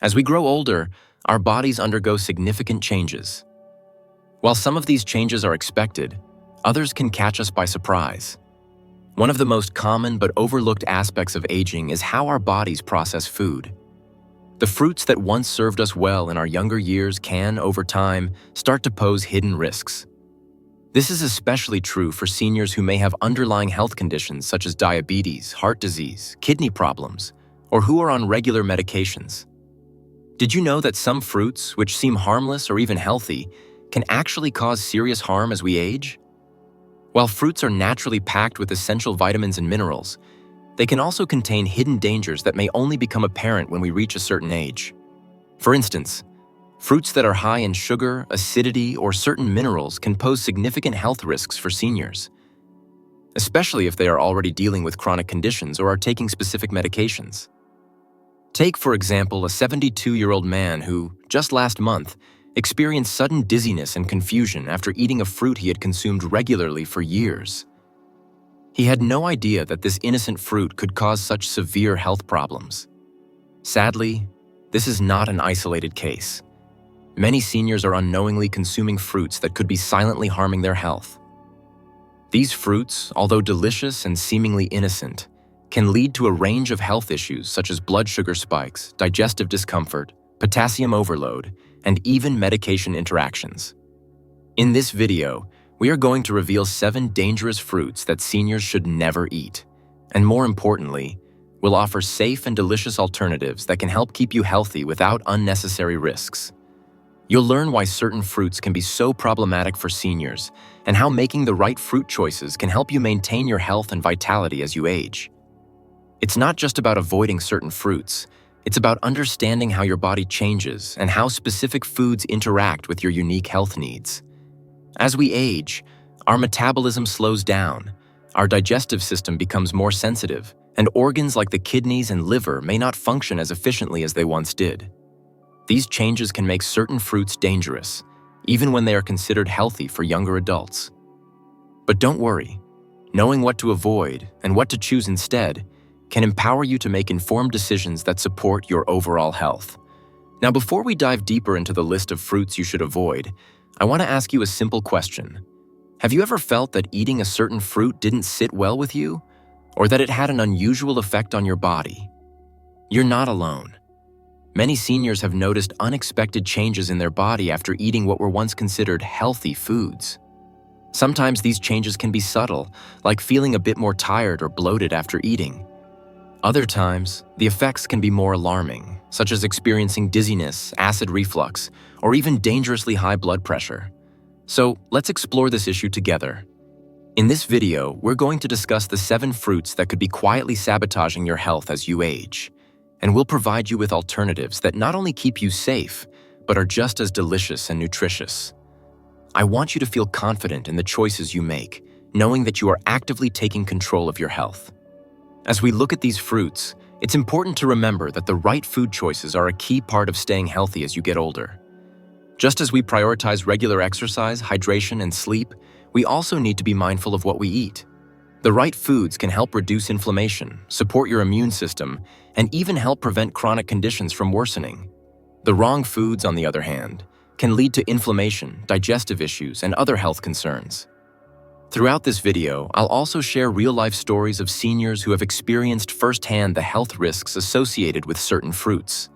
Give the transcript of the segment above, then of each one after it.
As we grow older, our bodies undergo significant changes. While some of these changes are expected, others can catch us by surprise. One of the most common but overlooked aspects of aging is how our bodies process food. The fruits that once served us well in our younger years can, over time, start to pose hidden risks. This is especially true for seniors who may have underlying health conditions such as diabetes, heart disease, kidney problems, or who are on regular medications. Did you know that some fruits, which seem harmless or even healthy, can actually cause serious harm as we age? While fruits are naturally packed with essential vitamins and minerals, they can also contain hidden dangers that may only become apparent when we reach a certain age. For instance, fruits that are high in sugar, acidity, or certain minerals can pose significant health risks for seniors, especially if they are already dealing with chronic conditions or are taking specific medications. Take, for example, a 72-year-old man who, just last month, experienced sudden dizziness and confusion after eating a fruit he had consumed regularly for years. He had no idea that this innocent fruit could cause such severe health problems. Sadly, this is not an isolated case. Many seniors are unknowingly consuming fruits that could be silently harming their health. These fruits, although delicious and seemingly innocent, can lead to a range of health issues such as blood sugar spikes, digestive discomfort, potassium overload, and even medication interactions. In this video, we are going to reveal 7 dangerous fruits that seniors should never eat. And more importantly, we'll offer safe and delicious alternatives that can help keep you healthy without unnecessary risks. You'll learn why certain fruits can be so problematic for seniors and how making the right fruit choices can help you maintain your health and vitality as you age. It's not just about avoiding certain fruits. It's about understanding how your body changes and how specific foods interact with your unique health needs. As we age, our metabolism slows down, our digestive system becomes more sensitive, and organs like the kidneys and liver may not function as efficiently as they once did. These changes can make certain fruits dangerous, even when they are considered healthy for younger adults. But don't worry, knowing what to avoid and what to choose instead can empower you to make informed decisions that support your overall health. Now, before we dive deeper into the list of fruits you should avoid, I want to ask you a simple question. Have you ever felt that eating a certain fruit didn't sit well with you, or that it had an unusual effect on your body? You're not alone. Many seniors have noticed unexpected changes in their body after eating what were once considered healthy foods. Sometimes these changes can be subtle, like feeling a bit more tired or bloated after eating. Other times, the effects can be more alarming, such as experiencing dizziness, acid reflux, or even dangerously high blood pressure. So let's explore this issue together. In this video, we're going to discuss the 7 fruits that could be quietly sabotaging your health as you age, and we'll provide you with alternatives that not only keep you safe, but are just as delicious and nutritious. I want you to feel confident in the choices you make, knowing that you are actively taking control of your health. As we look at these fruits, it's important to remember that the right food choices are a key part of staying healthy as you get older. Just as we prioritize regular exercise, hydration, and sleep, we also need to be mindful of what we eat. The right foods can help reduce inflammation, support your immune system, and even help prevent chronic conditions from worsening. The wrong foods, on the other hand, can lead to inflammation, digestive issues, and other health concerns. Throughout this video, I'll also share real-life stories of seniors who have experienced firsthand the health risks associated with certain fruits.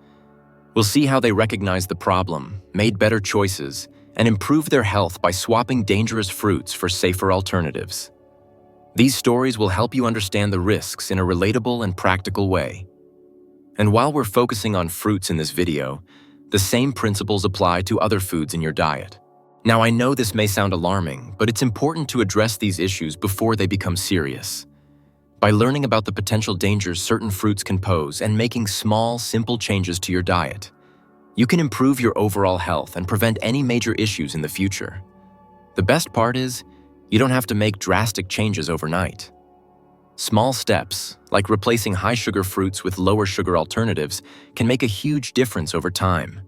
We'll see how they recognized the problem, made better choices, and improved their health by swapping dangerous fruits for safer alternatives. These stories will help you understand the risks in a relatable and practical way. And while we're focusing on fruits in this video, the same principles apply to other foods in your diet. Now, I know this may sound alarming, but it's important to address these issues before they become serious. By learning about the potential dangers certain fruits can pose and making small, simple changes to your diet, you can improve your overall health and prevent any major issues in the future. The best part is, you don't have to make drastic changes overnight. Small steps, like replacing high-sugar fruits with lower-sugar alternatives, can make a huge difference over time.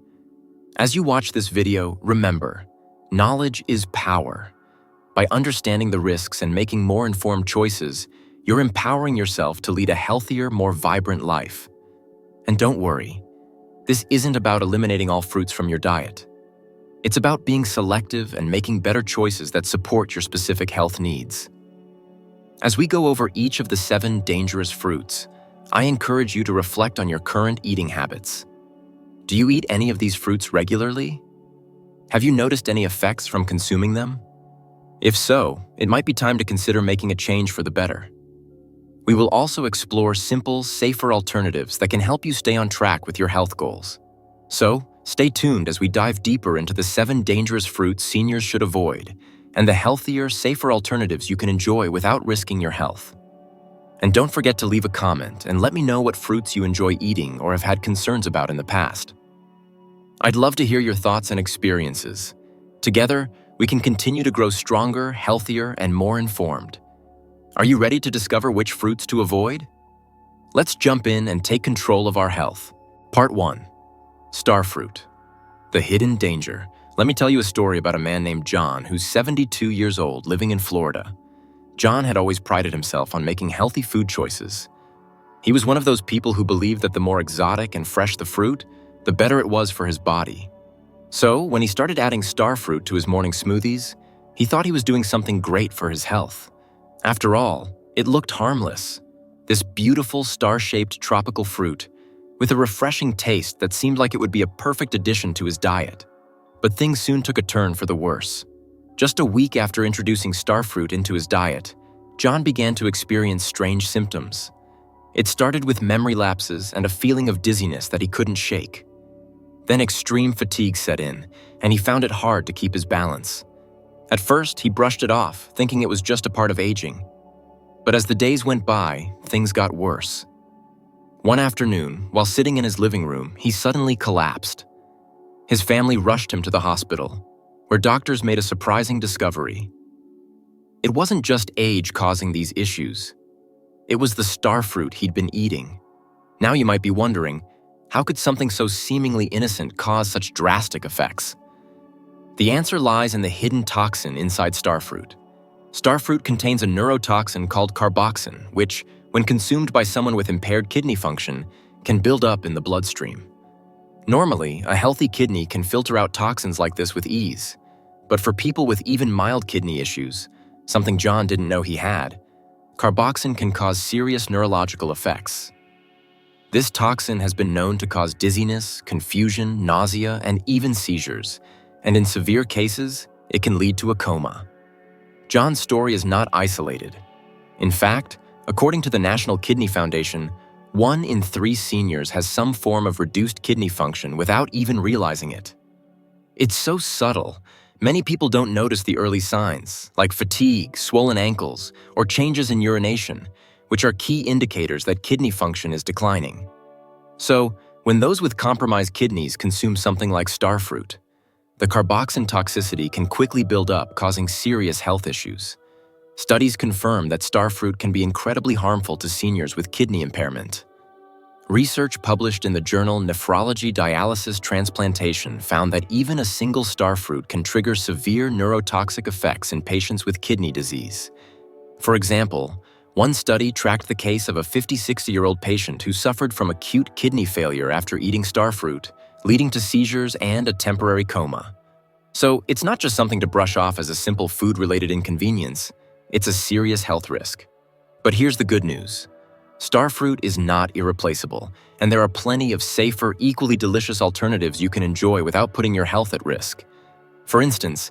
As you watch this video, remember, knowledge is power. By understanding the risks and making more informed choices, you're empowering yourself to lead a healthier, more vibrant life. And don't worry, This isn't about eliminating all fruits from your diet. It's about being selective and making better choices that support your specific health needs. As we go over each of the 7 dangerous fruits, I encourage you to reflect on your current eating habits. Do you eat any of these fruits regularly? Have you noticed any effects from consuming them? If so, it might be time to consider making a change for the better. We will also explore simple, safer alternatives that can help you stay on track with your health goals. So, stay tuned as we dive deeper into the 7 dangerous fruits seniors should avoid and the healthier, safer alternatives you can enjoy without risking your health. And don't forget to leave a comment and let me know what fruits you enjoy eating or have had concerns about in the past. I'd love to hear your thoughts and experiences. Together, we can continue to grow stronger, healthier, and more informed. Are you ready to discover which fruits to avoid? Let's jump in and take control of our health. Part 1. Starfruit. The hidden danger. Let me tell you a story about a man named John who's 72 years old, living in Florida. John had always prided himself on making healthy food choices. He was one of those people who believed that the more exotic and fresh the fruit, the better it was for his body. So, when he started adding starfruit to his morning smoothies, he thought he was doing something great for his health. After all, it looked harmless. This beautiful star-shaped tropical fruit with a refreshing taste that seemed like it would be a perfect addition to his diet. But things soon took a turn for the worse. Just a week after introducing starfruit into his diet, John began to experience strange symptoms. It started with memory lapses and a feeling of dizziness that he couldn't shake. Then extreme fatigue set in, and he found it hard to keep his balance. At first, he brushed it off, thinking it was just a part of aging. But as the days went by, things got worse. One afternoon, while sitting in his living room, he suddenly collapsed. His family rushed him to the hospital, where doctors made a surprising discovery. It wasn't just age causing these issues. It was the starfruit he'd been eating. Now you might be wondering, how could something so seemingly innocent cause such drastic effects? The answer lies in the hidden toxin inside starfruit. Starfruit contains a neurotoxin called carboxin, which, when consumed by someone with impaired kidney function, can build up in the bloodstream. Normally, a healthy kidney can filter out toxins like this with ease. But for people with even mild kidney issues, something John didn't know he had, carboxin can cause serious neurological effects. This toxin has been known to cause dizziness, confusion, nausea, and even seizures, and in severe cases, it can lead to a coma. John's story is not isolated. In fact, according to the National Kidney Foundation, 1 in 3 seniors has some form of reduced kidney function without even realizing it. It's so subtle, many people don't notice the early signs, like fatigue, swollen ankles, or changes in urination, which are key indicators that kidney function is declining. So, when those with compromised kidneys consume something like starfruit, the carboxin toxicity can quickly build up, causing serious health issues. Studies confirm that starfruit can be incredibly harmful to seniors with kidney impairment. Research published in the journal Nephrology Dialysis Transplantation found that even a single starfruit can trigger severe neurotoxic effects in patients with kidney disease. For example, one study tracked the case of a 56-year-old patient who suffered from acute kidney failure after eating starfruit, leading to seizures and a temporary coma. So it's not just something to brush off as a simple food-related inconvenience, it's a serious health risk. But here's the good news. Starfruit is not irreplaceable, and there are plenty of safer, equally delicious alternatives you can enjoy without putting your health at risk. For instance,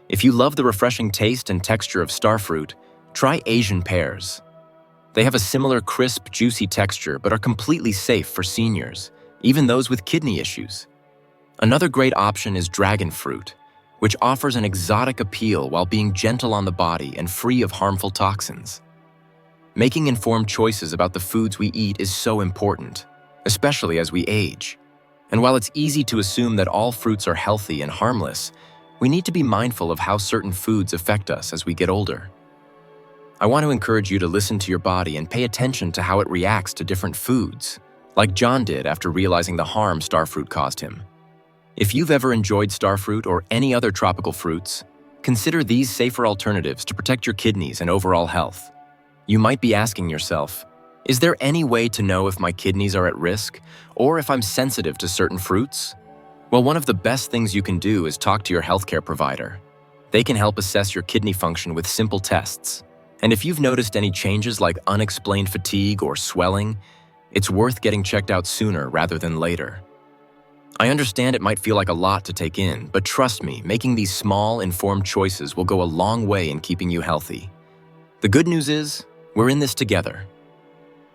if you love the refreshing taste and texture of starfruit, try Asian pears. They have a similar crisp, juicy texture but are completely safe for seniors, even those with kidney issues. Another great option is dragon fruit, which offers an exotic appeal while being gentle on the body and free of harmful toxins. Making informed choices about the foods we eat is so important, especially as we age. And while it's easy to assume that all fruits are healthy and harmless, we need to be mindful of how certain foods affect us as we get older. I want to encourage you to listen to your body and pay attention to how it reacts to different foods, like John did after realizing the harm starfruit caused him. If you've ever enjoyed starfruit or any other tropical fruits, consider these safer alternatives to protect your kidneys and overall health. You might be asking yourself, Is there any way to know if my kidneys are at risk or if I'm sensitive to certain fruits? Well, one of the best things you can do is talk to your healthcare provider. They can help assess your kidney function with simple tests. And if you've noticed any changes like unexplained fatigue or swelling, it's worth getting checked out sooner rather than later. I understand it might feel like a lot to take in, but trust me, making these small, informed choices will go a long way in keeping you healthy. The good news is, we're in this together.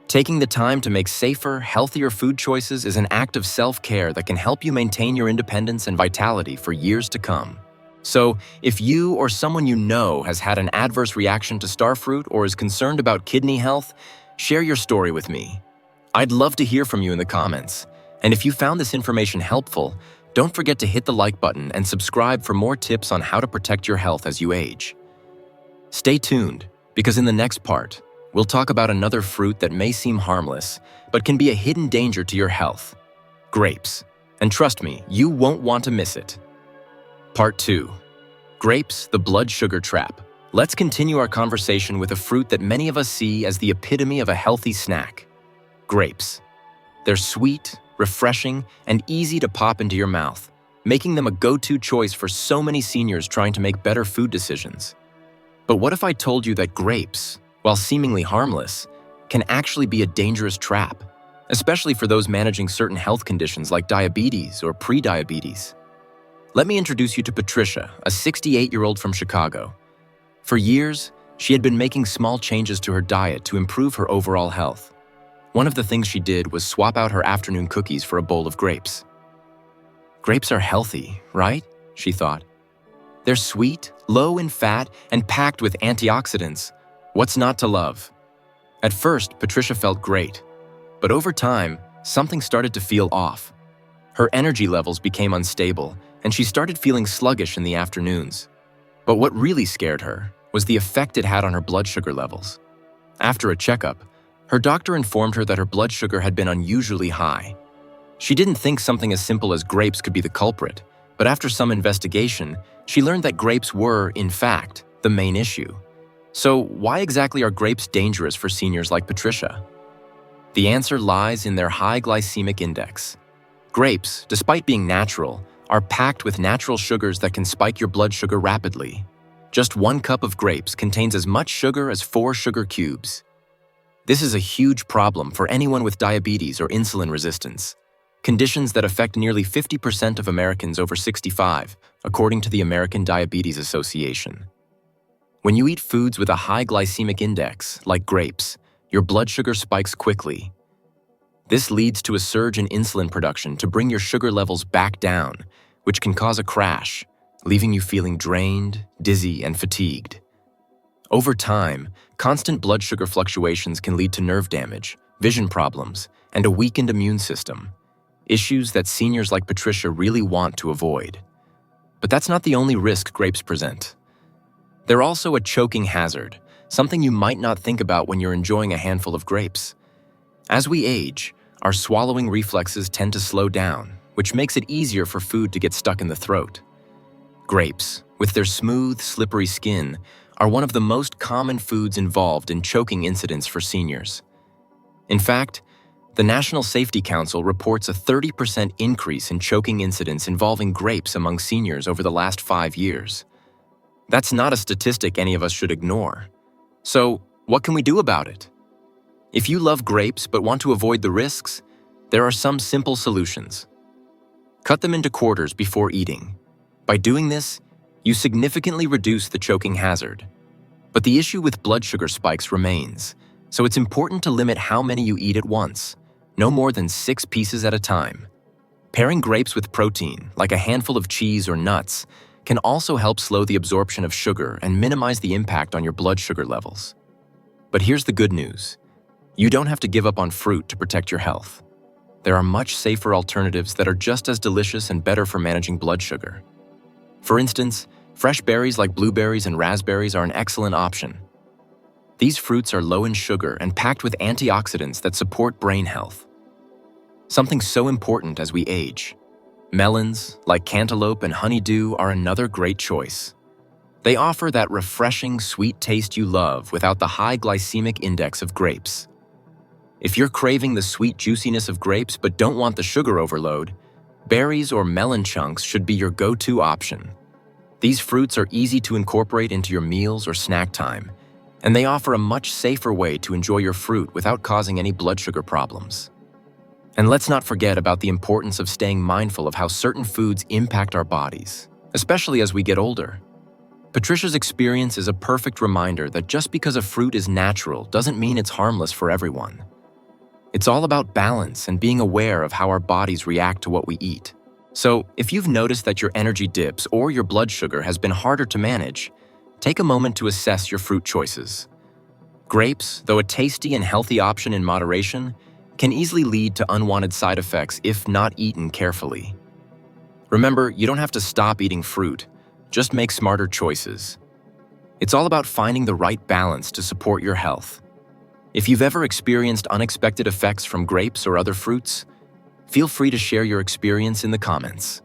Taking the time to make safer, healthier food choices is an act of self-care that can help you maintain your independence and vitality for years to come. So, if you or someone you know has had an adverse reaction to starfruit or is concerned about kidney health, share your story with me. I'd love to hear from you in the comments. And if you found this information helpful, don't forget to hit the like button and subscribe for more tips on how to protect your health as you age. Stay tuned, because in the next part, we'll talk about another fruit that may seem harmless, but can be a hidden danger to your health: grapes. And trust me, you won't want to miss it. Part 2. Grapes, the blood sugar trap. Let's continue our conversation with a fruit that many of us see as the epitome of a healthy snack: grapes. They're sweet, refreshing, and easy to pop into your mouth, making them a go-to choice for so many seniors trying to make better food decisions. But what if I told you that grapes, while seemingly harmless, can actually be a dangerous trap, especially for those managing certain health conditions like diabetes or pre-diabetes? Let me introduce you to Patricia, a 68-year-old from Chicago. For years, she had been making small changes to her diet to improve her overall health. One of the things she did was swap out her afternoon cookies for a bowl of grapes. Grapes are healthy, right? She thought. They're sweet, low in fat, and packed with antioxidants. What's not to love? At first, Patricia felt great, but over time, something started to feel off. Her energy levels became unstable, and she started feeling sluggish in the afternoons. But what really scared her was the effect it had on her blood sugar levels. After a checkup, her doctor informed her that her blood sugar had been unusually high. She didn't think something as simple as grapes could be the culprit, but after some investigation, she learned that grapes were, in fact, the main issue. So why exactly are grapes dangerous for seniors like Patricia? The answer lies in their high glycemic index. Grapes, despite being natural, are packed with natural sugars that can spike your blood sugar rapidly. Just 1 cup of grapes contains as much sugar as 4 sugar cubes. This is a huge problem for anyone with diabetes or insulin resistance, conditions that affect nearly 50% of Americans over 65, according to the American Diabetes Association. When you eat foods with a high glycemic index, like grapes, your blood sugar spikes quickly. This leads to a surge in insulin production to bring your sugar levels back down, which can cause a crash, leaving you feeling drained, dizzy, and fatigued. Over time, constant blood sugar fluctuations can lead to nerve damage, vision problems, and a weakened immune system, issues that seniors like Patricia really want to avoid. But that's not the only risk grapes present. They're also a choking hazard, something you might not think about when you're enjoying a handful of grapes. As we age, our swallowing reflexes tend to slow down, which makes it easier for food to get stuck in the throat. Grapes, with their smooth, slippery skin, are one of the most common foods involved in choking incidents for seniors. In fact, the National Safety Council reports a 30% increase in choking incidents involving grapes among seniors over the last 5 years. That's not a statistic any of us should ignore. So, what can we do about it? If you love grapes but want to avoid the risks, there are some simple solutions. Cut them into quarters before eating. By doing this, you significantly reduce the choking hazard. But the issue with blood sugar spikes remains, so it's important to limit how many you eat at once, no more than 6 pieces at a time. Pairing grapes with protein, like a handful of cheese or nuts, can also help slow the absorption of sugar and minimize the impact on your blood sugar levels. But here's the good news. You don't have to give up on fruit to protect your health. There are much safer alternatives that are just as delicious and better for managing blood sugar. For instance, fresh berries like blueberries and raspberries are an excellent option. These fruits are low in sugar and packed with antioxidants that support brain health, something so important as we age. Melons, like cantaloupe and honeydew, are another great choice. They offer that refreshing, sweet taste you love without the high glycemic index of grapes. If you're craving the sweet juiciness of grapes but don't want the sugar overload, berries or melon chunks should be your go-to option. These fruits are easy to incorporate into your meals or snack time, and they offer a much safer way to enjoy your fruit without causing any blood sugar problems. And let's not forget about the importance of staying mindful of how certain foods impact our bodies, especially as we get older. Patricia's experience is a perfect reminder that just because a fruit is natural doesn't mean it's harmless for everyone. It's all about balance and being aware of how our bodies react to what we eat. So, if you've noticed that your energy dips or your blood sugar has been harder to manage, take a moment to assess your fruit choices. Grapes, though a tasty and healthy option in moderation, can easily lead to unwanted side effects if not eaten carefully. Remember, you don't have to stop eating fruit, just make smarter choices. It's all about finding the right balance to support your health. If you've ever experienced unexpected effects from grapes or other fruits, feel free to share your experience in the comments.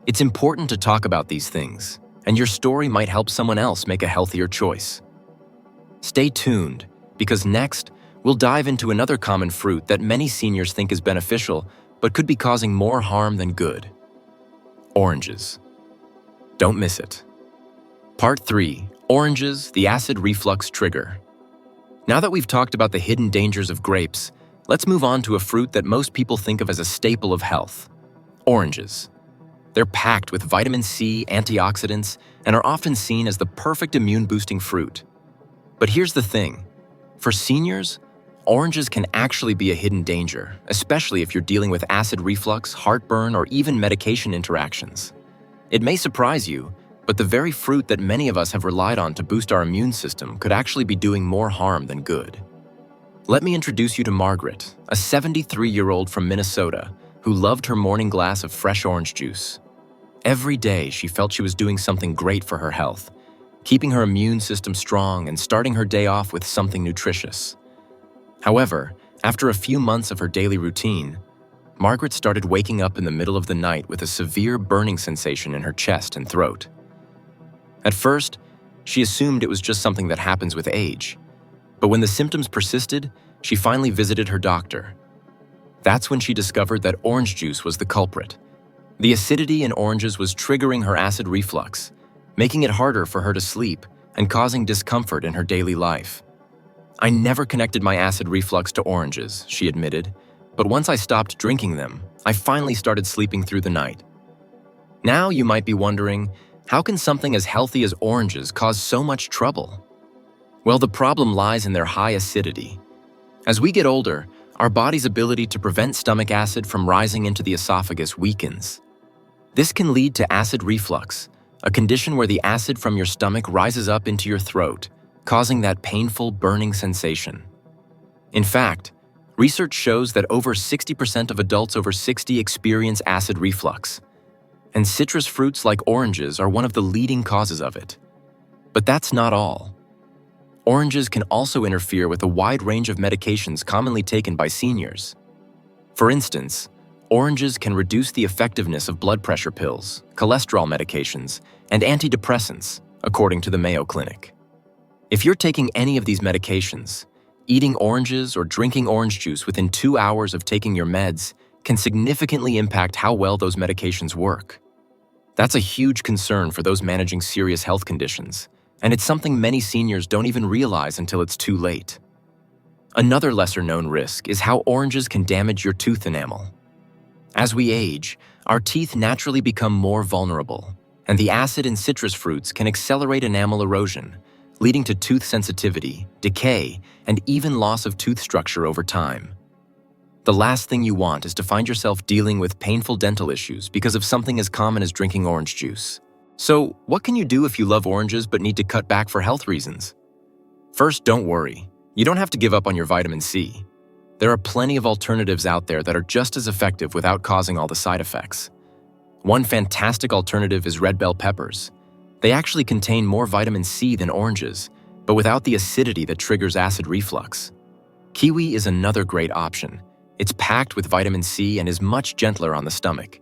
It's important to talk about these things, and your story might help someone else make a healthier choice. Stay tuned, because next, we'll dive into another common fruit that many seniors think is beneficial, but could be causing more harm than good. Oranges. Don't miss it. Part 3. Oranges, the acid reflux trigger. Now that we've talked about the hidden dangers of grapes, let's move on to a fruit that most people think of as a staple of health: oranges. They're packed with vitamin C, antioxidants, and are often seen as the perfect immune-boosting fruit. But here's the thing. For seniors, oranges can actually be a hidden danger, especially if you're dealing with acid reflux, heartburn, or even medication interactions. It may surprise you, but the very fruit that many of us have relied on to boost our immune system could actually be doing more harm than good. Let me introduce you to Margaret, a 73-year-old from Minnesota who loved her morning glass of fresh orange juice. Every day, she felt she was doing something great for her health, keeping her immune system strong and starting her day off with something nutritious. However, after a few months of her daily routine, Margaret started waking up in the middle of the night with a severe burning sensation in her chest and throat. At first, she assumed it was just something that happens with age, but when the symptoms persisted, she finally visited her doctor. That's when she discovered that orange juice was the culprit. The acidity in oranges was triggering her acid reflux, making it harder for her to sleep and causing discomfort in her daily life. "I never connected my acid reflux to oranges," she admitted, "but once I stopped drinking them, I finally started sleeping through the night." Now you might be wondering, how can something as healthy as oranges cause so much trouble? Well, the problem lies in their high acidity. As we get older, our body's ability to prevent stomach acid from rising into the esophagus weakens. This can lead to acid reflux, a condition where the acid from your stomach rises up into your throat, causing that painful burning sensation. In fact, research shows that over 60% of adults over 60 experience acid reflux, and citrus fruits like oranges are one of the leading causes of it. But that's not all. Oranges can also interfere with a wide range of medications commonly taken by seniors. For instance, oranges can reduce the effectiveness of blood pressure pills, cholesterol medications, and antidepressants, according to the Mayo Clinic. If you're taking any of these medications, eating oranges or drinking orange juice within 2 hours of taking your meds can significantly impact how well those medications work. That's a huge concern for those managing serious health conditions, and it's something many seniors don't even realize until it's too late. Another lesser-known risk is how oranges can damage your tooth enamel. As we age, our teeth naturally become more vulnerable, and the acid in citrus fruits can accelerate enamel erosion, leading to tooth sensitivity, decay, and even loss of tooth structure over time. The last thing you want is to find yourself dealing with painful dental issues because of something as common as drinking orange juice. So, what can you do if you love oranges but need to cut back for health reasons? First, don't worry. You don't have to give up on your vitamin C. There are plenty of alternatives out there that are just as effective without causing all the side effects. One fantastic alternative is red bell peppers. They actually contain more vitamin C than oranges, but without the acidity that triggers acid reflux. Kiwi is another great option. It's packed with vitamin C and is much gentler on the stomach.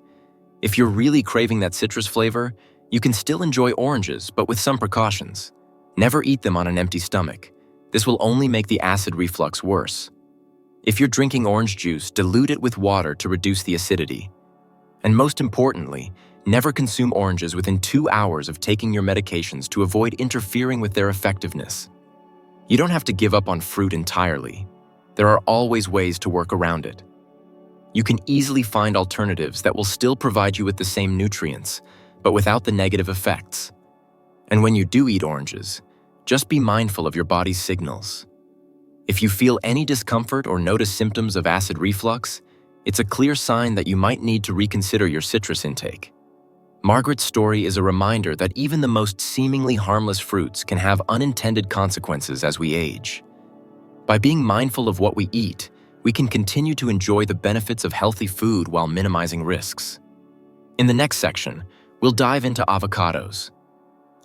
If you're really craving that citrus flavor, you can still enjoy oranges, but with some precautions. Never eat them on an empty stomach. This will only make the acid reflux worse. If you're drinking orange juice, dilute it with water to reduce the acidity. And most importantly, never consume oranges within 2 hours of taking your medications to avoid interfering with their effectiveness. You don't have to give up on fruit entirely. There are always ways to work around it. You can easily find alternatives that will still provide you with the same nutrients, but without the negative effects. And when you do eat oranges, just be mindful of your body's signals. If you feel any discomfort or notice symptoms of acid reflux, it's a clear sign that you might need to reconsider your citrus intake. Margaret's story is a reminder that even the most seemingly harmless fruits can have unintended consequences as we age. By being mindful of what we eat, we can continue to enjoy the benefits of healthy food while minimizing risks. In the next section, we'll dive into avocados,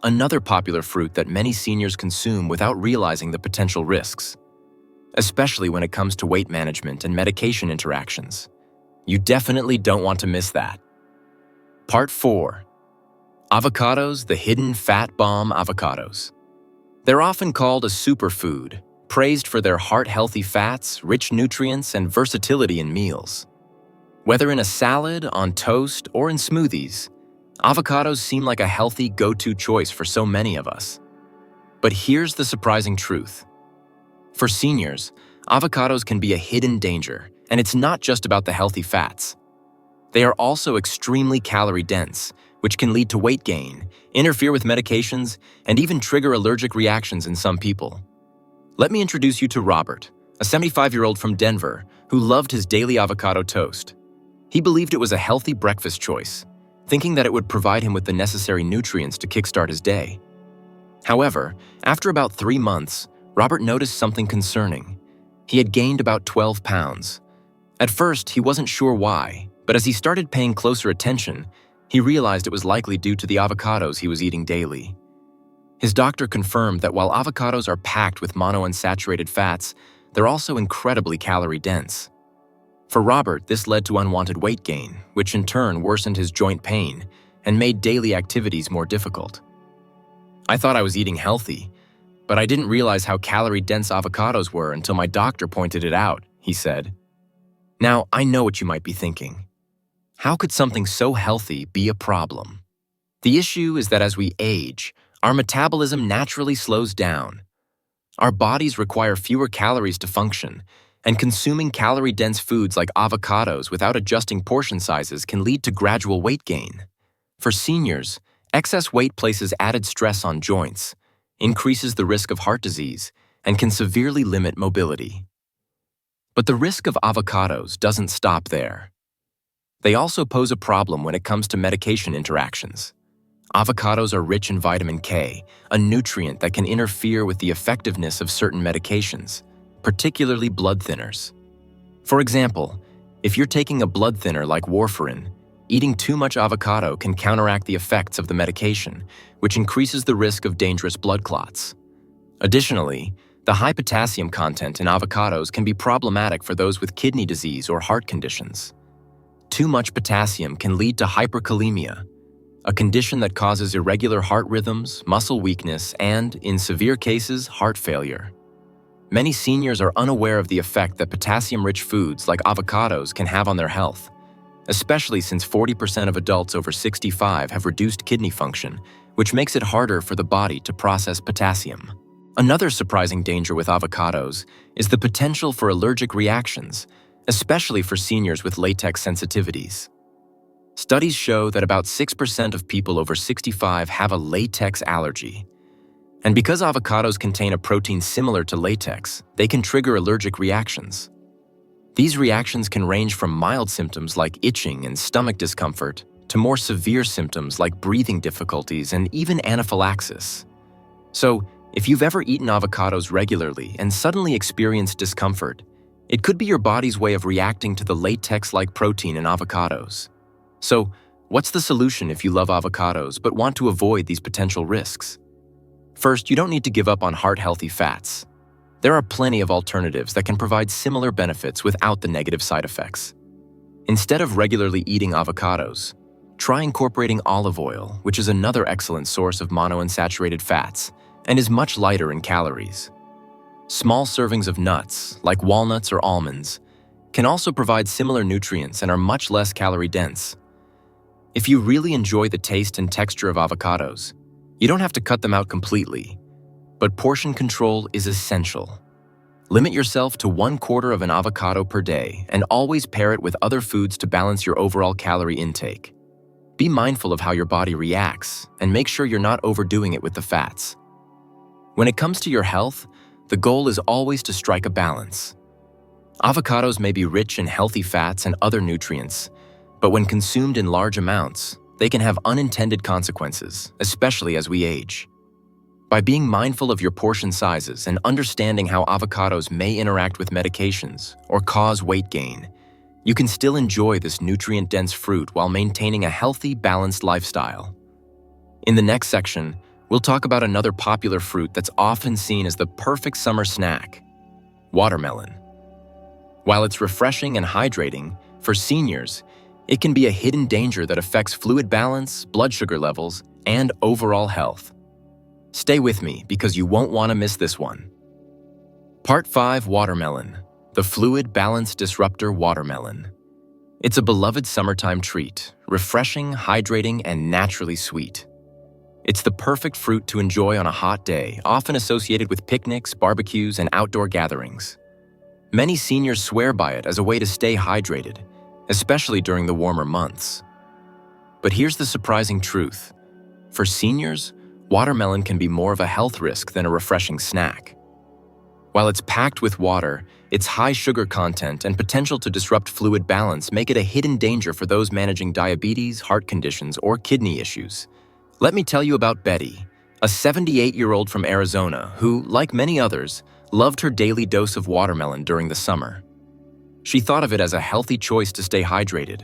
another popular fruit that many seniors consume without realizing the potential risks, especially when it comes to weight management and medication interactions. You definitely don't want to miss that. Part 4. Avocados, the hidden fat bomb avocados. They're often called a superfood, praised for their heart-healthy fats, rich nutrients, and versatility in meals. Whether in a salad, on toast, or in smoothies, avocados seem like a healthy go-to choice for so many of us. But here's the surprising truth. For seniors, avocados can be a hidden danger, and it's not just about the healthy fats. They are also extremely calorie-dense, which can lead to weight gain, interfere with medications, and even trigger allergic reactions in some people. Let me introduce you to Robert, a 75-year-old from Denver who loved his daily avocado toast. He believed it was a healthy breakfast choice, thinking that it would provide him with the necessary nutrients to kickstart his day. However, after about 3 months, Robert noticed something concerning. He had gained about 12 pounds. At first, he wasn't sure why, but as he started paying closer attention, he realized it was likely due to the avocados he was eating daily. His doctor confirmed that while avocados are packed with monounsaturated fats, they're also incredibly calorie-dense. For Robert, this led to unwanted weight gain, which in turn worsened his joint pain and made daily activities more difficult. "I thought I was eating healthy, but I didn't realize how calorie-dense avocados were until my doctor pointed it out," he said. Now, I know what you might be thinking. How could something so healthy be a problem? The issue is that as we age, our metabolism naturally slows down. Our bodies require fewer calories to function, and consuming calorie-dense foods like avocados without adjusting portion sizes can lead to gradual weight gain. For seniors, excess weight places added stress on joints, increases the risk of heart disease, and can severely limit mobility. But the risk of avocados doesn't stop there. They also pose a problem when it comes to medication interactions. Avocados are rich in vitamin K, a nutrient that can interfere with the effectiveness of certain medications, particularly blood thinners. For example, if you're taking a blood thinner like warfarin, eating too much avocado can counteract the effects of the medication, which increases the risk of dangerous blood clots. Additionally, the high potassium content in avocados can be problematic for those with kidney disease or heart conditions. Too much potassium can lead to hyperkalemia, a condition that causes irregular heart rhythms, muscle weakness, and, in severe cases, heart failure. Many seniors are unaware of the effect that potassium-rich foods like avocados can have on their health, especially since 40% of adults over 65 have reduced kidney function, which makes it harder for the body to process potassium. Another surprising danger with avocados is the potential for allergic reactions, especially for seniors with latex sensitivities. Studies show that about 6% of people over 65 have a latex allergy. And because avocados contain a protein similar to latex, they can trigger allergic reactions. These reactions can range from mild symptoms like itching and stomach discomfort to more severe symptoms like breathing difficulties and even anaphylaxis. So, if you've ever eaten avocados regularly and suddenly experienced discomfort, it could be your body's way of reacting to the latex-like protein in avocados. So, what's the solution if you love avocados but want to avoid these potential risks? First, you don't need to give up on heart-healthy fats. There are plenty of alternatives that can provide similar benefits without the negative side effects. Instead of regularly eating avocados, try incorporating olive oil, which is another excellent source of monounsaturated fats and is much lighter in calories. Small servings of nuts, like walnuts or almonds, can also provide similar nutrients and are much less calorie-dense. If you really enjoy the taste and texture of avocados, you don't have to cut them out completely, but portion control is essential. Limit yourself to 1/4 of an avocado per day and always pair it with other foods to balance your overall calorie intake. Be mindful of how your body reacts and make sure you're not overdoing it with the fats. When it comes to your health, the goal is always to strike a balance. Avocados may be rich in healthy fats and other nutrients, but when consumed in large amounts, they can have unintended consequences, especially as we age. By being mindful of your portion sizes and understanding how avocados may interact with medications or cause weight gain, you can still enjoy this nutrient-dense fruit while maintaining a healthy, balanced lifestyle. In the next section, we'll talk about another popular fruit that's often seen as the perfect summer snack: watermelon. While it's refreshing and hydrating, for seniors, it can be a hidden danger that affects fluid balance, blood sugar levels, and overall health. Stay with me because you won't want to miss this one. Part 5: Watermelon, the fluid balance disruptor watermelon. It's a beloved summertime treat, refreshing, hydrating, and naturally sweet. It's the perfect fruit to enjoy on a hot day, often associated with picnics, barbecues, and outdoor gatherings. Many seniors swear by it as a way to stay hydrated, especially during the warmer months. But here's the surprising truth. For seniors, watermelon can be more of a health risk than a refreshing snack. While it's packed with water, its high sugar content and potential to disrupt fluid balance make it a hidden danger for those managing diabetes, heart conditions, or kidney issues. Let me tell you about Betty, a 78-year-old from Arizona who, like many others, loved her daily dose of watermelon during the summer. She thought of it as a healthy choice to stay hydrated.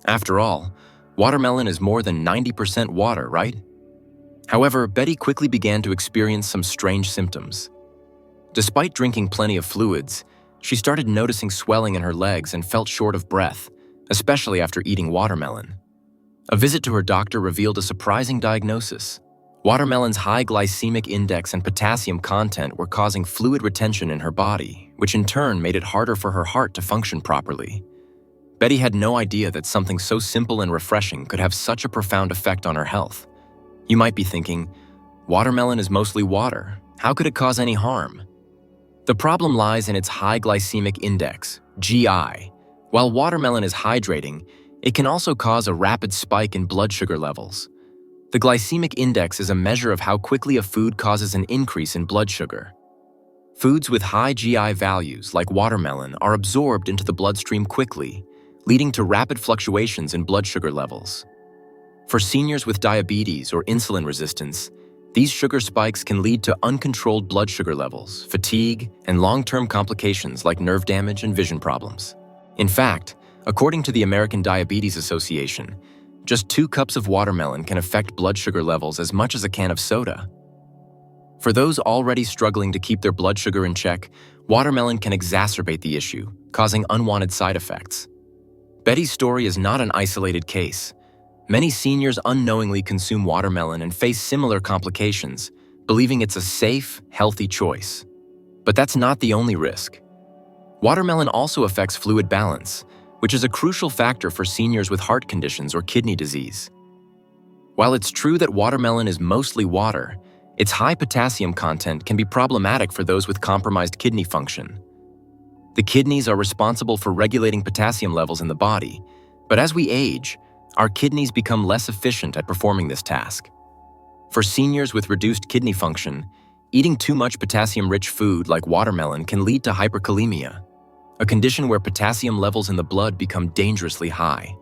After all, watermelon is more than 90% water, right? However, Betty quickly began to experience some strange symptoms. Despite drinking plenty of fluids, she started noticing swelling in her legs and felt short of breath, especially after eating watermelon. A visit to her doctor revealed a surprising diagnosis. Watermelon's high glycemic index and potassium content were causing fluid retention in her body, which in turn made it harder for her heart to function properly. Betty had no idea that something so simple and refreshing could have such a profound effect on her health. You might be thinking, watermelon is mostly water. How could it cause any harm? The problem lies in its high glycemic index, GI. While watermelon is hydrating, it can also cause a rapid spike in blood sugar levels. The glycemic index is a measure of how quickly a food causes an increase in blood sugar. Foods with high GI values, like watermelon, are absorbed into the bloodstream quickly, leading to rapid fluctuations in blood sugar levels. For seniors with diabetes or insulin resistance, these sugar spikes can lead to uncontrolled blood sugar levels, fatigue, and long-term complications like nerve damage and vision problems. In fact, according to the American Diabetes Association, just 2 cups of watermelon can affect blood sugar levels as much as a can of soda. For those already struggling to keep their blood sugar in check, watermelon can exacerbate the issue, causing unwanted side effects. Betty's story is not an isolated case. Many seniors unknowingly consume watermelon and face similar complications, believing it's a safe, healthy choice. But that's not the only risk. Watermelon also affects fluid balance, which is a crucial factor for seniors with heart conditions or kidney disease. While it's true that watermelon is mostly water, its high potassium content can be problematic for those with compromised kidney function. The kidneys are responsible for regulating potassium levels in the body, but as we age, our kidneys become less efficient at performing this task. For seniors with reduced kidney function, eating too much potassium-rich food like watermelon can lead to hyperkalemia, a condition where potassium levels in the blood become dangerously high.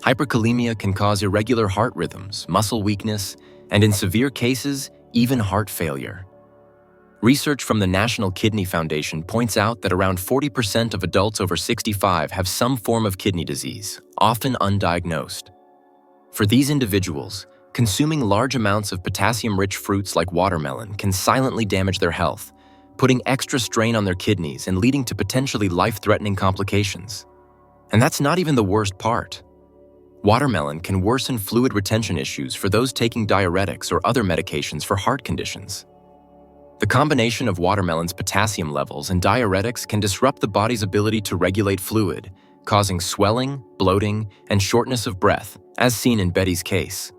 Hyperkalemia can cause irregular heart rhythms, muscle weakness, and in severe cases, even heart failure. Research from the National Kidney Foundation points out that around 40% of adults over 65 have some form of kidney disease, often undiagnosed. For these individuals, consuming large amounts of potassium-rich fruits like watermelon can silently damage their health, putting extra strain on their kidneys and leading to potentially life-threatening complications. And that's not even the worst part. Watermelon can worsen fluid retention issues for those taking diuretics or other medications for heart conditions. The combination of watermelon's potassium levels and diuretics can disrupt the body's ability to regulate fluid, causing swelling, bloating, and shortness of breath, as seen in Betty's case.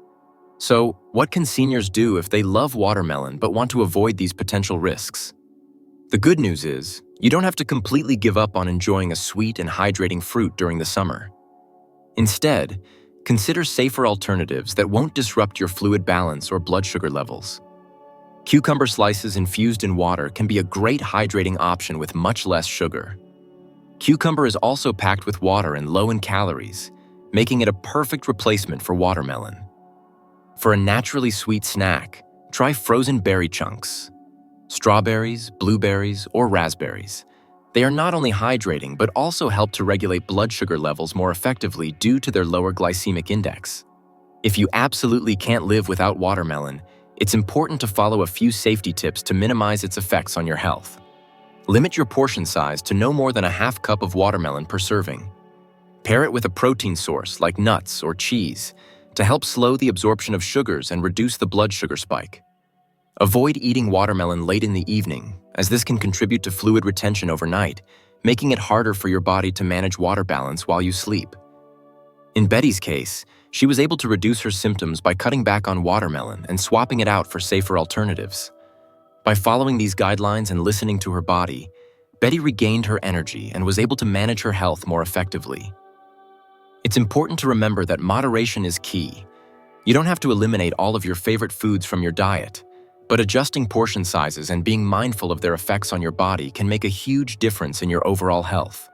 So, what can seniors do if they love watermelon but want to avoid these potential risks? The good news is, you don't have to completely give up on enjoying a sweet and hydrating fruit during the summer. Instead, consider safer alternatives that won't disrupt your fluid balance or blood sugar levels. Cucumber slices infused in water can be a great hydrating option with much less sugar. Cucumber is also packed with water and low in calories, making it a perfect replacement for watermelon. For a naturally sweet snack, try frozen berry chunks. Strawberries, blueberries, or raspberries. They are not only hydrating but also help to regulate blood sugar levels more effectively due to their lower glycemic index. If you absolutely can't live without watermelon, it's important to follow a few safety tips to minimize its effects on your health. Limit your portion size to no more than a half cup of watermelon per serving. Pair it with a protein source like nuts or cheese to help slow the absorption of sugars and reduce the blood sugar spike. Avoid eating watermelon late in the evening, as this can contribute to fluid retention overnight, making it harder for your body to manage water balance while you sleep. In Betty's case, she was able to reduce her symptoms by cutting back on watermelon and swapping it out for safer alternatives. By following these guidelines and listening to her body, Betty regained her energy and was able to manage her health more effectively. It's important to remember that moderation is key. You don't have to eliminate all of your favorite foods from your diet, but adjusting portion sizes and being mindful of their effects on your body can make a huge difference in your overall health.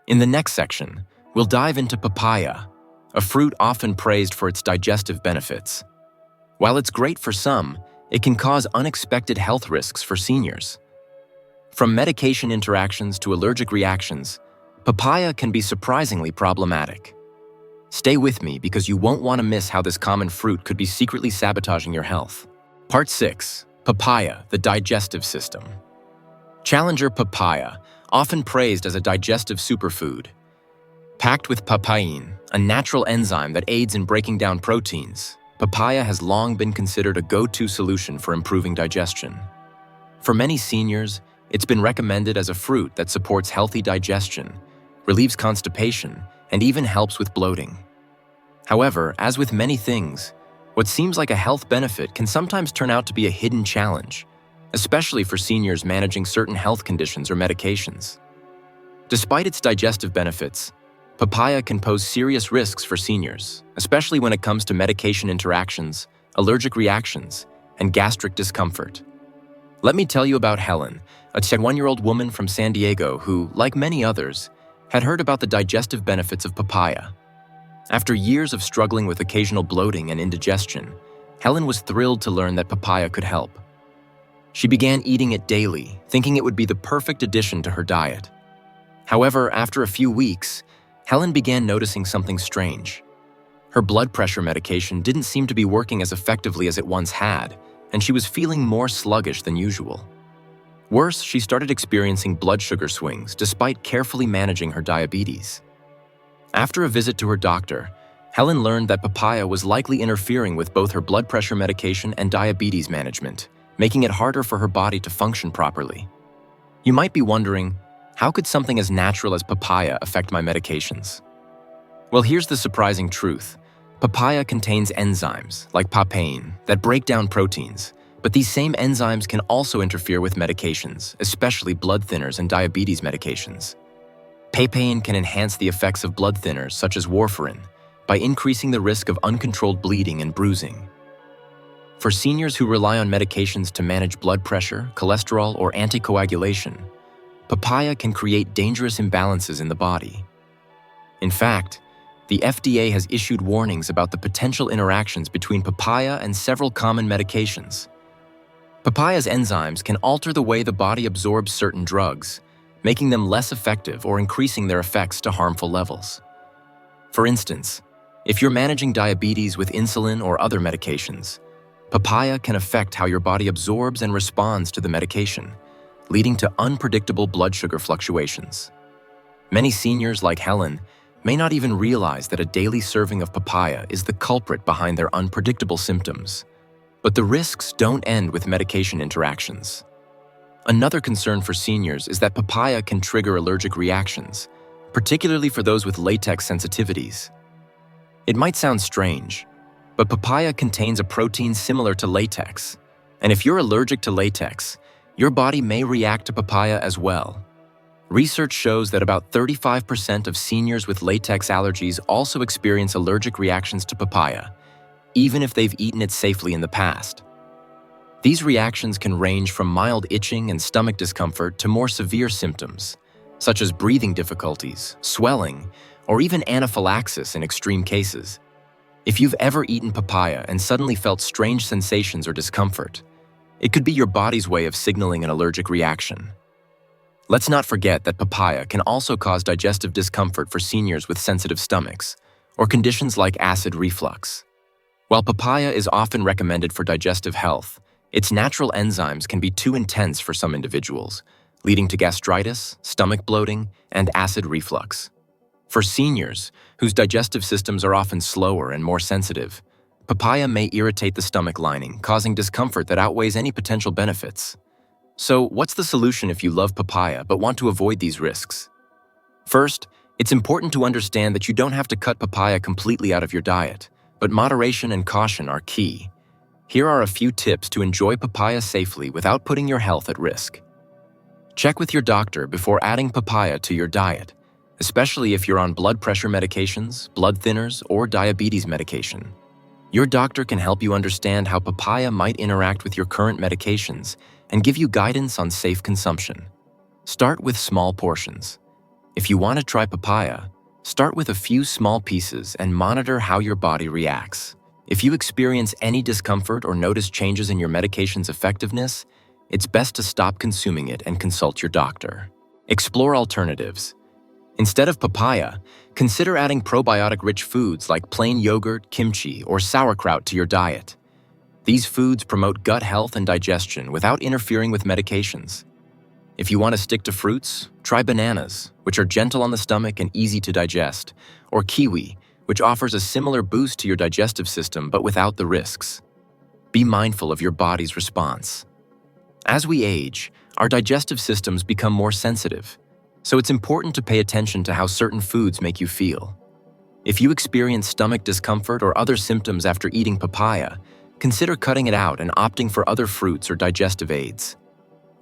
In the next section, we'll dive into papaya, a fruit often praised for its digestive benefits. While it's great for some, it can cause unexpected health risks for seniors. From medication interactions to allergic reactions, papaya can be surprisingly problematic. Stay with me because you won't want to miss how this common fruit could be secretly sabotaging your health. Part 6. Papaya, the digestive system. Challenger papaya, often praised as a digestive superfood. Packed with papain, a natural enzyme that aids in breaking down proteins, papaya has long been considered a go-to solution for improving digestion. For many seniors, it's been recommended as a fruit that supports healthy digestion, relieves constipation, and even helps with bloating. However, as with many things, what seems like a health benefit can sometimes turn out to be a hidden challenge, especially for seniors managing certain health conditions or medications. Despite its digestive benefits, papaya can pose serious risks for seniors, especially when it comes to medication interactions, allergic reactions, and gastric discomfort. Let me tell you about Helen, a 21-year-old woman from San Diego who, like many others, had heard about the digestive benefits of papaya. After years of struggling with occasional bloating and indigestion, Helen was thrilled to learn that papaya could help. She began eating it daily, thinking it would be the perfect addition to her diet. However, after a few weeks, Helen began noticing something strange. Her blood pressure medication didn't seem to be working as effectively as it once had, and she was feeling more sluggish than usual. Worse, she started experiencing blood sugar swings despite carefully managing her diabetes. After a visit to her doctor, Helen learned that papaya was likely interfering with both her blood pressure medication and diabetes management, making it harder for her body to function properly. You might be wondering, how could something as natural as papaya affect my medications? Well, here's the surprising truth. Papaya contains enzymes, like papain, that break down proteins, but these same enzymes can also interfere with medications, especially blood thinners and diabetes medications. Papain can enhance the effects of blood thinners such as warfarin by increasing the risk of uncontrolled bleeding and bruising. For seniors who rely on medications to manage blood pressure, cholesterol, or anticoagulation, papaya can create dangerous imbalances in the body. In fact, the FDA has issued warnings about the potential interactions between papaya and several common medications. Papaya's enzymes can alter the way the body absorbs certain drugs, making them less effective or increasing their effects to harmful levels. For instance, if you're managing diabetes with insulin or other medications, papaya can affect how your body absorbs and responds to the medication, leading to unpredictable blood sugar fluctuations. Many seniors like Helen may not even realize that a daily serving of papaya is the culprit behind their unpredictable symptoms. But the risks don't end with medication interactions. Another concern for seniors is that papaya can trigger allergic reactions, particularly for those with latex sensitivities. It might sound strange, but papaya contains a protein similar to latex, and if you're allergic to latex, your body may react to papaya as well. Research shows that about 35% of seniors with latex allergies also experience allergic reactions to papaya, even if they've eaten it safely in the past. These reactions can range from mild itching and stomach discomfort to more severe symptoms, such as breathing difficulties, swelling, or even anaphylaxis in extreme cases. If you've ever eaten papaya and suddenly felt strange sensations or discomfort, it could be your body's way of signaling an allergic reaction. Let's not forget that papaya can also cause digestive discomfort for seniors with sensitive stomachs, or conditions like acid reflux. While papaya is often recommended for digestive health, its natural enzymes can be too intense for some individuals, leading to gastritis, stomach bloating, and acid reflux. For seniors, whose digestive systems are often slower and more sensitive, papaya may irritate the stomach lining, causing discomfort that outweighs any potential benefits. So, what's the solution if you love papaya but want to avoid these risks? First, it's important to understand that you don't have to cut papaya completely out of your diet, but moderation and caution are key. Here are a few tips to enjoy papaya safely without putting your health at risk. Check with your doctor before adding papaya to your diet, especially if you're on blood pressure medications, blood thinners, or diabetes medication. Your doctor can help you understand how papaya might interact with your current medications and give you guidance on safe consumption. Start with small portions. If you want to try papaya, start with a few small pieces and monitor how your body reacts. If you experience any discomfort or notice changes in your medication's effectiveness, it's best to stop consuming it and consult your doctor. Explore alternatives. Instead of papaya, consider adding probiotic-rich foods like plain yogurt, kimchi, or sauerkraut to your diet. These foods promote gut health and digestion without interfering with medications. If you want to stick to fruits, try bananas, which are gentle on the stomach and easy to digest, or kiwi, which offers a similar boost to your digestive system but without the risks. Be mindful of your body's response. As we age, our digestive systems become more sensitive, so it's important to pay attention to how certain foods make you feel. If you experience stomach discomfort or other symptoms after eating papaya, consider cutting it out and opting for other fruits or digestive aids.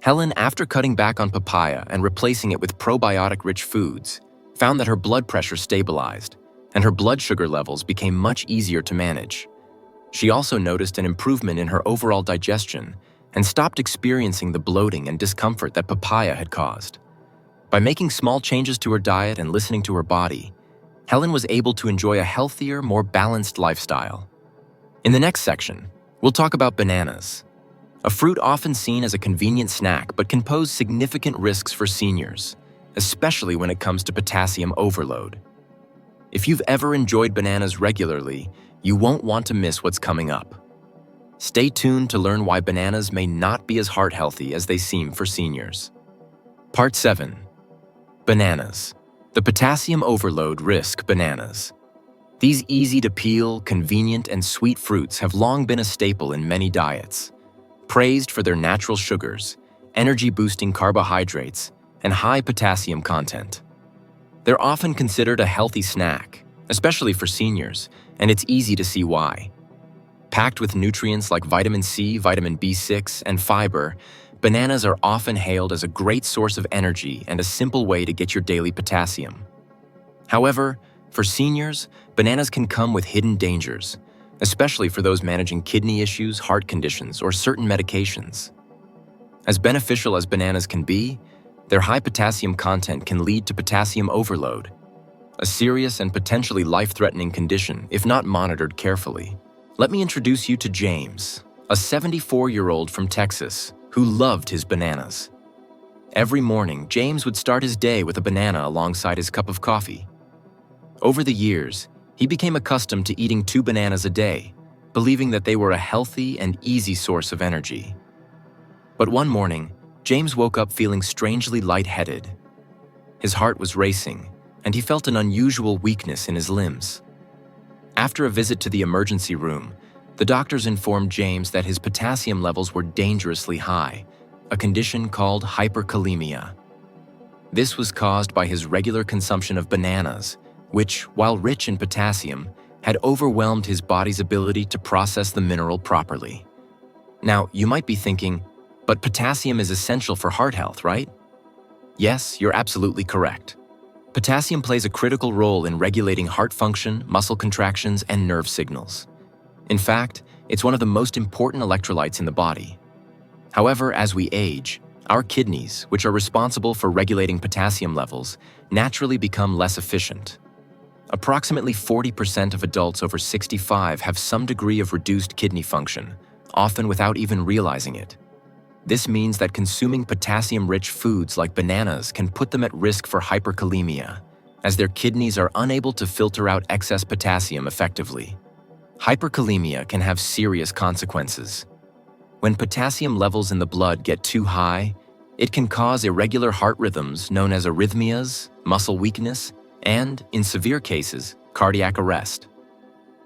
Helen, after cutting back on papaya and replacing it with probiotic-rich foods, found that her blood pressure stabilized and her blood sugar levels became much easier to manage. She also noticed an improvement in her overall digestion and stopped experiencing the bloating and discomfort that papaya had caused. By making small changes to her diet and listening to her body, Helen was able to enjoy a healthier, more balanced lifestyle. In the next section, we'll talk about bananas, a fruit often seen as a convenient snack but can pose significant risks for seniors, especially when it comes to potassium overload. If you've ever enjoyed bananas regularly, you won't want to miss what's coming up. Stay tuned to learn why bananas may not be as heart-healthy as they seem for seniors. Part 7. Bananas. The potassium overload risk bananas. These easy-to-peel, convenient, and sweet fruits have long been a staple in many diets. Praised for their natural sugars, energy-boosting carbohydrates, and high potassium content. They're often considered a healthy snack, especially for seniors, and it's easy to see why. Packed with nutrients like vitamin C, vitamin B6, and fiber, bananas are often hailed as a great source of energy and a simple way to get your daily potassium. However, for seniors, bananas can come with hidden dangers, especially for those managing kidney issues, heart conditions, or certain medications. As beneficial as bananas can be, their high potassium content can lead to potassium overload, a serious and potentially life-threatening condition if not monitored carefully. Let me introduce you to James, a 74-year-old from Texas who loved his bananas. Every morning, James would start his day with a banana alongside his cup of coffee. Over the years, he became accustomed to eating 2 bananas a day, believing that they were a healthy and easy source of energy. But one morning, James woke up feeling strangely lightheaded. His heart was racing, and he felt an unusual weakness in his limbs. After a visit to the emergency room, the doctors informed James that his potassium levels were dangerously high, a condition called hyperkalemia. This was caused by his regular consumption of bananas, which, while rich in potassium, had overwhelmed his body's ability to process the mineral properly. Now, you might be thinking, but potassium is essential for heart health, right? Yes, you're absolutely correct. Potassium plays a critical role in regulating heart function, muscle contractions, and nerve signals. In fact, it's one of the most important electrolytes in the body. However, as we age, our kidneys, which are responsible for regulating potassium levels, naturally become less efficient. Approximately 40% of adults over 65 have some degree of reduced kidney function, often without even realizing it. This means that consuming potassium-rich foods like bananas can put them at risk for hyperkalemia, as their kidneys are unable to filter out excess potassium effectively. Hyperkalemia can have serious consequences. When potassium levels in the blood get too high, it can cause irregular heart rhythms known as arrhythmias, muscle weakness, and, in severe cases, cardiac arrest.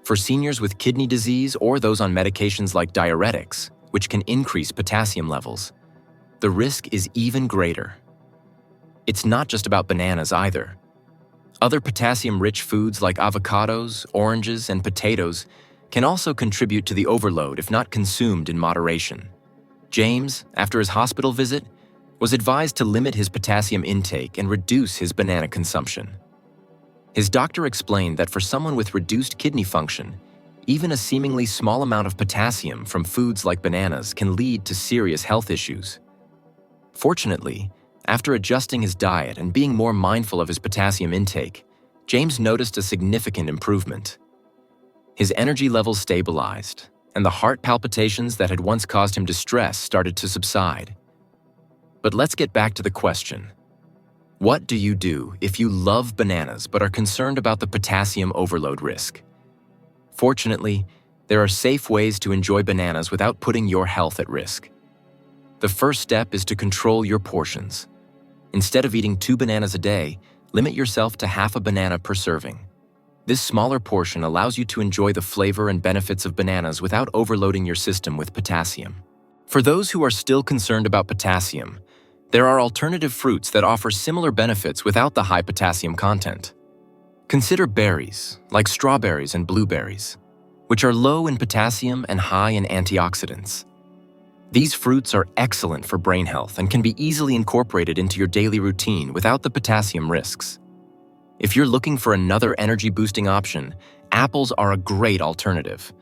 For seniors with kidney disease or those on medications like diuretics, which can increase potassium levels, the risk is even greater. It's not just about bananas either. Other potassium-rich foods like avocados, oranges, and potatoes can also contribute to the overload if not consumed in moderation. James, after his hospital visit, was advised to limit his potassium intake and reduce his banana consumption. His doctor explained that for someone with reduced kidney function, even a seemingly small amount of potassium from foods like bananas can lead to serious health issues. Fortunately, after adjusting his diet and being more mindful of his potassium intake, James noticed a significant improvement. His energy levels stabilized, and the heart palpitations that had once caused him distress started to subside. But let's get back to the question. What do you do if you love bananas but are concerned about the potassium overload risk? Fortunately, there are safe ways to enjoy bananas without putting your health at risk. The first step is to control your portions. Instead of eating 2 bananas a day, limit yourself to half a banana per serving. This smaller portion allows you to enjoy the flavor and benefits of bananas without overloading your system with potassium. For those who are still concerned about potassium, there are alternative fruits that offer similar benefits without the high potassium content. Consider berries, like strawberries and blueberries, which are low in potassium and high in antioxidants. These fruits are excellent for brain health and can be easily incorporated into your daily routine without the potassium risks. If you're looking for another energy-boosting option, apples are a great alternative.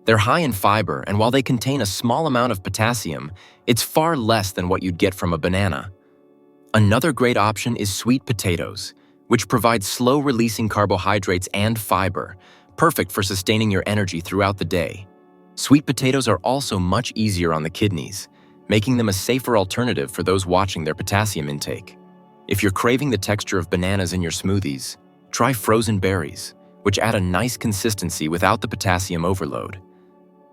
They're high in fiber, and while they contain a small amount of potassium, it's far less than what you'd get from a banana. Another great option is sweet potatoes, which provide slow-releasing carbohydrates and fiber, perfect for sustaining your energy throughout the day. Sweet potatoes are also much easier on the kidneys, making them a safer alternative for those watching their potassium intake. If you're craving the texture of bananas in your smoothies, try frozen berries, which add a nice consistency without the potassium overload.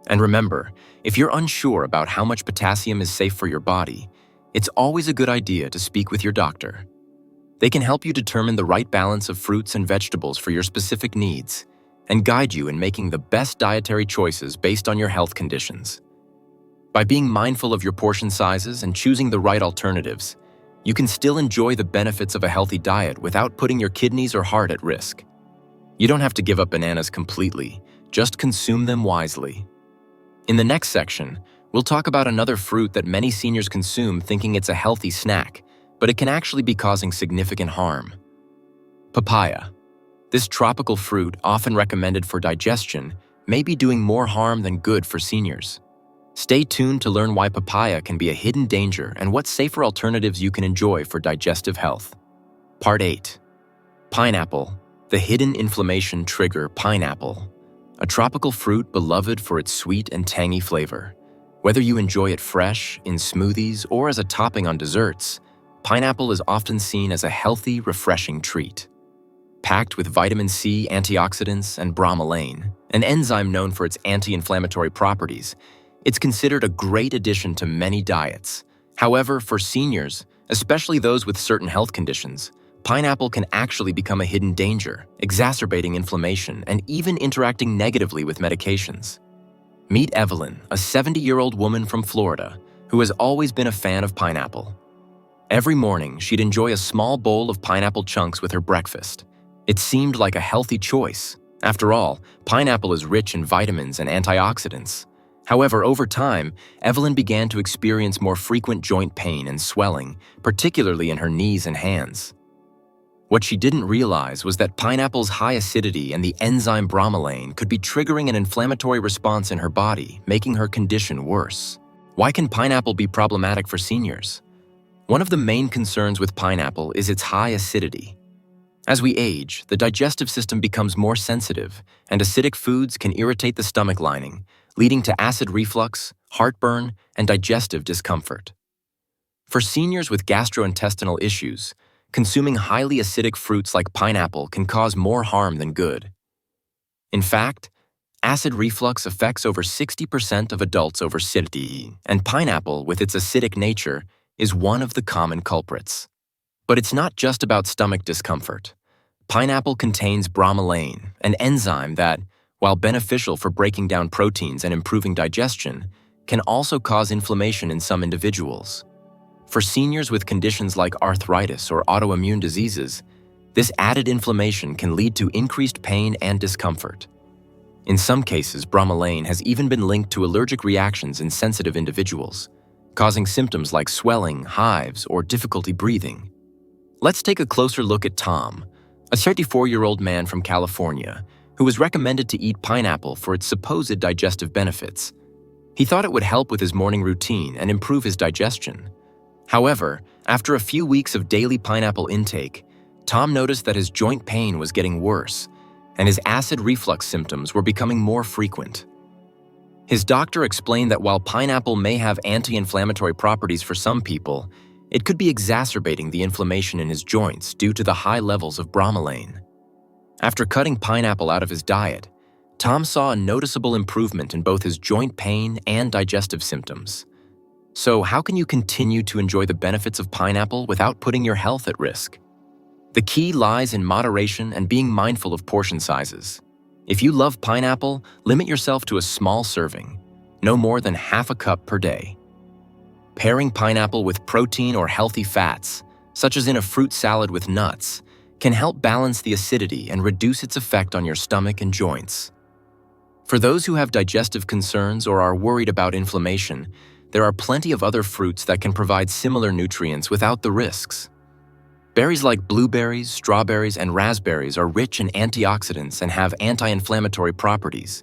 And remember, if you're unsure about how much potassium is safe for your body, it's always a good idea to speak with your doctor. They can help you determine the right balance of fruits and vegetables for your specific needs and guide you in making the best dietary choices based on your health conditions. By being mindful of your portion sizes and choosing the right alternatives, you can still enjoy the benefits of a healthy diet without putting your kidneys or heart at risk. You don't have to give up bananas completely, just consume them wisely. In the next section, we'll talk about another fruit that many seniors consume thinking it's a healthy snack, but it can actually be causing significant harm. Papaya. This tropical fruit, often recommended for digestion, may be doing more harm than good for seniors. Stay tuned to learn why papaya can be a hidden danger and what safer alternatives you can enjoy for digestive health. Part 8. Pineapple. The hidden inflammation trigger pineapple. A tropical fruit beloved for its sweet and tangy flavor. Whether you enjoy it fresh, in smoothies, or as a topping on desserts, pineapple is often seen as a healthy, refreshing treat. Packed with vitamin C, antioxidants, and bromelain, an enzyme known for its anti-inflammatory properties, it's considered a great addition to many diets. However, for seniors, especially those with certain health conditions, pineapple can actually become a hidden danger, exacerbating inflammation and even interacting negatively with medications. Meet Evelyn, a 70-year-old woman from Florida, who has always been a fan of pineapple. Every morning, she'd enjoy a small bowl of pineapple chunks with her breakfast. It seemed like a healthy choice. After all, pineapple is rich in vitamins and antioxidants. However, over time, Evelyn began to experience more frequent joint pain and swelling, particularly in her knees and hands. What she didn't realize was that pineapple's high acidity and the enzyme bromelain could be triggering an inflammatory response in her body, making her condition worse. Why can pineapple be problematic for seniors? One of the main concerns with pineapple is its high acidity. As we age, the digestive system becomes more sensitive, and acidic foods can irritate the stomach lining, leading to acid reflux, heartburn, and digestive discomfort. For seniors with gastrointestinal issues, consuming highly acidic fruits like pineapple can cause more harm than good. In fact, acid reflux affects over 60% of adults over 60, and pineapple, with its acidic nature, is one of the common culprits. But it's not just about stomach discomfort. Pineapple contains bromelain, an enzyme that, while beneficial for breaking down proteins and improving digestion, can also cause inflammation in some individuals. For seniors with conditions like arthritis or autoimmune diseases, this added inflammation can lead to increased pain and discomfort. In some cases, bromelain has even been linked to allergic reactions in sensitive individuals, causing symptoms like swelling, hives, or difficulty breathing. Let's take a closer look at Tom, a 34-year-old man from California, who was recommended to eat pineapple for its supposed digestive benefits. He thought it would help with his morning routine and improve his digestion. However, after a few weeks of daily pineapple intake, Tom noticed that his joint pain was getting worse, and his acid reflux symptoms were becoming more frequent. His doctor explained that while pineapple may have anti-inflammatory properties for some people, it could be exacerbating the inflammation in his joints due to the high levels of bromelain. After cutting pineapple out of his diet, Tom saw a noticeable improvement in both his joint pain and digestive symptoms. So how can you continue to enjoy the benefits of pineapple without putting your health at risk? The key lies in moderation and being mindful of portion sizes. If you love pineapple, limit yourself to a small serving, no more than half a cup per day. Pairing pineapple with protein or healthy fats, such as in a fruit salad with nuts, can help balance the acidity and reduce its effect on your stomach and joints. For those who have digestive concerns or are worried about inflammation, there are plenty of other fruits that can provide similar nutrients without the risks. Berries like blueberries, strawberries, and raspberries are rich in antioxidants and have anti-inflammatory properties,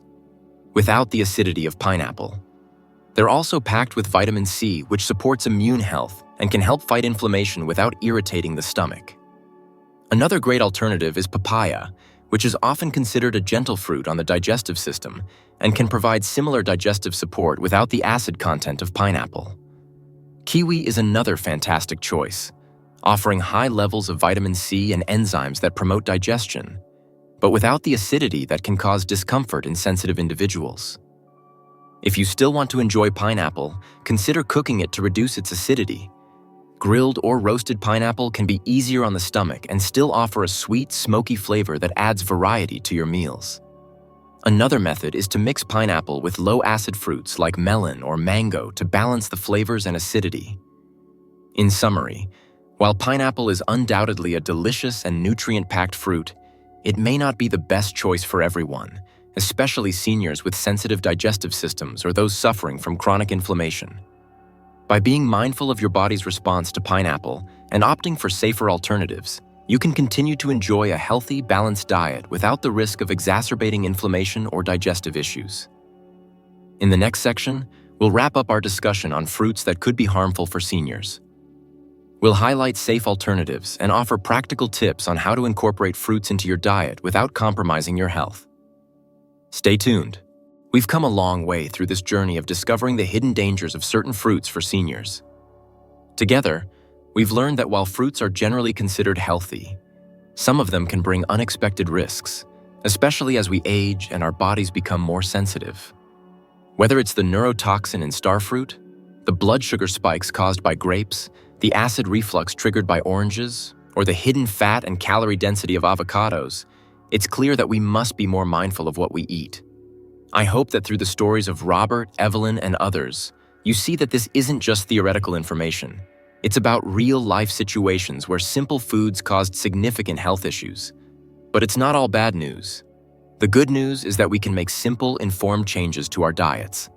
without the acidity of pineapple. They're also packed with vitamin C, which supports immune health and can help fight inflammation without irritating the stomach. Another great alternative is papaya, which is often considered a gentle fruit on the digestive system and can provide similar digestive support without the acid content of pineapple. Kiwi is another fantastic choice, offering high levels of vitamin C and enzymes that promote digestion, but without the acidity that can cause discomfort in sensitive individuals. If you still want to enjoy pineapple, consider cooking it to reduce its acidity. Grilled or roasted pineapple can be easier on the stomach and still offer a sweet, smoky flavor that adds variety to your meals. Another method is to mix pineapple with low-acid fruits like melon or mango to balance the flavors and acidity. In summary, while pineapple is undoubtedly a delicious and nutrient-packed fruit, it may not be the best choice for everyone, especially seniors with sensitive digestive systems or those suffering from chronic inflammation. By being mindful of your body's response to pineapple and opting for safer alternatives, you can continue to enjoy a healthy, balanced diet without the risk of exacerbating inflammation or digestive issues. In the next section, we'll wrap up our discussion on fruits that could be harmful for seniors. We'll highlight safe alternatives and offer practical tips on how to incorporate fruits into your diet without compromising your health. Stay tuned. We've come a long way through this journey of discovering the hidden dangers of certain fruits for seniors. Together, we've learned that while fruits are generally considered healthy, some of them can bring unexpected risks, especially as we age and our bodies become more sensitive. Whether it's the neurotoxin in starfruit, the blood sugar spikes caused by grapes, the acid reflux triggered by oranges, or the hidden fat and calorie density of avocados, it's clear that we must be more mindful of what we eat. I hope that through the stories of Robert, Evelyn, and others, you see that this isn't just theoretical information. It's about real-life situations where simple foods caused significant health issues. But it's not all bad news. The good news is that we can make simple, informed changes to our diets.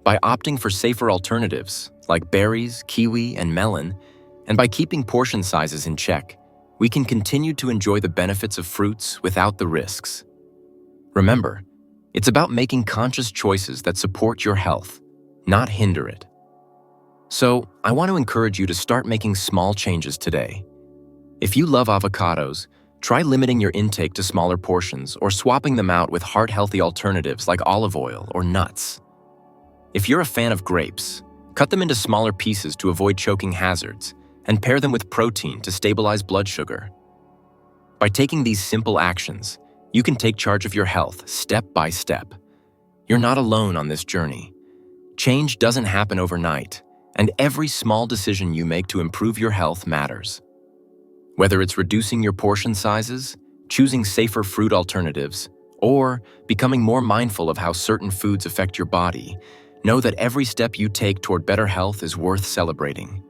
By opting for safer alternatives, like berries, kiwi, and melon, and by keeping portion sizes in check, we can continue to enjoy the benefits of fruits without the risks. Remember, it's about making conscious choices that support your health, not hinder it. So, I want to encourage you to start making small changes today. If you love avocados, try limiting your intake to smaller portions or swapping them out with heart-healthy alternatives like olive oil or nuts. If you're a fan of grapes, cut them into smaller pieces to avoid choking hazards and pair them with protein to stabilize blood sugar. By taking these simple actions, you can take charge of your health step by step. You're not alone on this journey. Change doesn't happen overnight, and every small decision you make to improve your health matters. Whether it's reducing your portion sizes, choosing safer fruit alternatives, or becoming more mindful of how certain foods affect your body, know that every step you take toward better health is worth celebrating.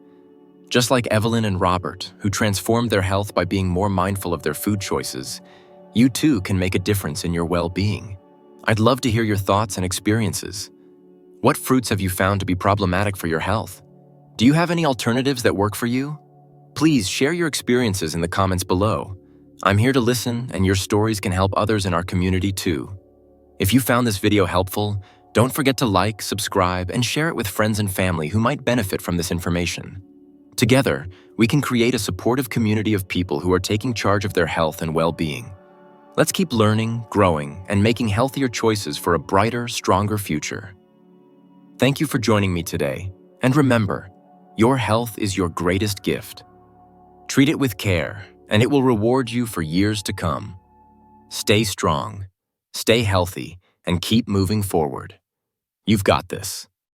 Just like Evelyn and Robert, who transformed their health by being more mindful of their food choices, you too can make a difference in your well-being. I'd love to hear your thoughts and experiences. What fruits have you found to be problematic for your health? Do you have any alternatives that work for you? Please share your experiences in the comments below. I'm here to listen, and your stories can help others in our community too. If you found this video helpful, don't forget to like, subscribe, and share it with friends and family who might benefit from this information. Together, we can create a supportive community of people who are taking charge of their health and well-being. Let's keep learning, growing, and making healthier choices for a brighter, stronger future. Thank you for joining me today, and remember, your health is your greatest gift. Treat it with care, and it will reward you for years to come. Stay strong, stay healthy, and keep moving forward. You've got this.